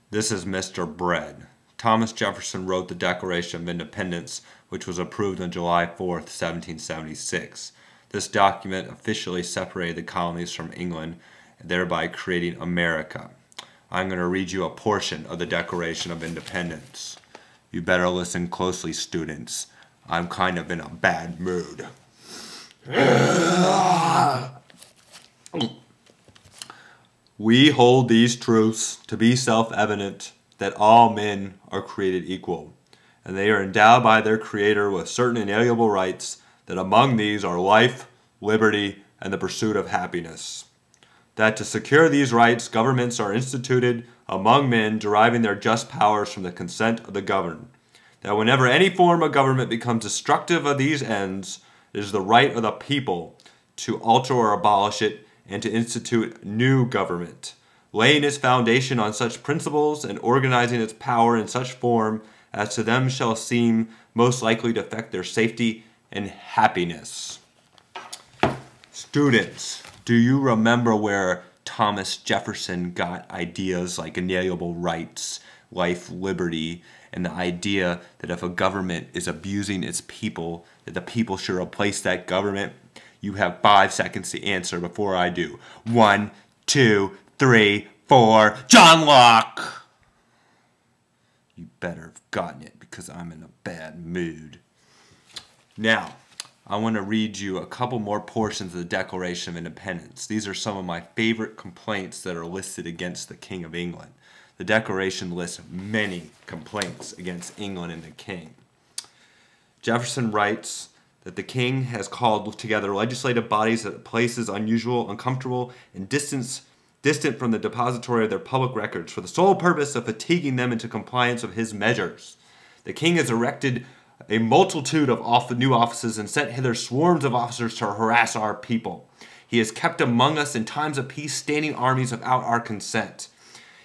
This is Mr. Bread. Thomas Jefferson wrote the Declaration of Independence, which was approved on July 4th, 1776. This document officially separated the colonies from England, thereby creating America. I'm going to read you a portion of the Declaration of Independence. You better listen closely, students. I'm kind of in a bad mood. We hold these truths to be self-evident, that all men are created equal, and they are endowed by their Creator with certain inalienable rights, that among these are life, liberty, and the pursuit of happiness. That to secure these rights, governments are instituted among men, deriving their just powers from the consent of the governed. That whenever any form of government becomes destructive of these ends, it is the right of the people to alter or abolish it, and to institute new government, laying its foundation on such principles and organizing its power in such form as to them shall seem most likely to affect their safety and happiness. Students, do you remember where Thomas Jefferson got ideas like inalienable rights, life, liberty, and the idea that if a government is abusing its people, that the people should replace that government? You have 5 seconds to answer before I do. 1, 2, 3, 4. John Locke! You better have gotten it because I'm in a bad mood. Now, I want to read you a couple more portions of the Declaration of Independence. These are some of my favorite complaints that are listed against the King of England. The Declaration lists many complaints against England and the King. Jefferson writes that the King has called together legislative bodies at places unusual, uncomfortable, and distant from the depository of their public records for the sole purpose of fatiguing them into compliance with his measures. The King has erected a multitude of new offices and sent hither swarms of officers to harass our people. He has kept among us in times of peace standing armies without our consent.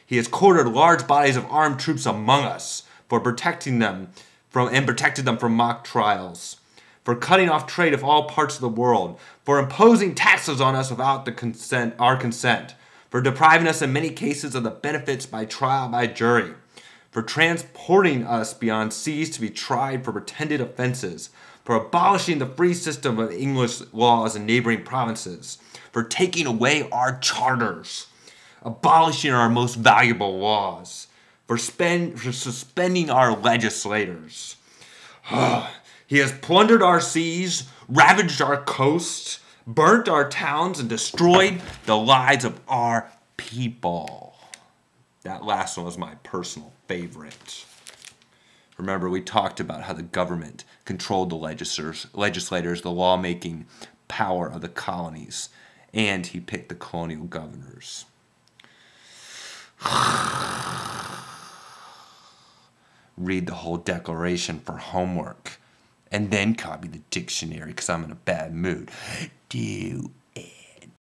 He has quartered large bodies of armed troops among us for protecting them and protected them from mock trials, for cutting off trade with all parts of the world, for imposing taxes on us without our consent, for depriving us in many cases of the benefits by trial by jury, for transporting us beyond seas to be tried for pretended offenses, for abolishing the free system of English laws in neighboring provinces, for taking away our charters, abolishing our most valuable laws, for suspending our legislators. He has plundered our seas, ravaged our coasts, burnt our towns, and destroyed the lives of our people. That last one was my personal favorite. Remember, we talked about how the government controlled the legislators, the lawmaking power of the colonies, and he picked the colonial governors. Read the whole Declaration for homework. And then copy the dictionary because I'm in a bad mood. Do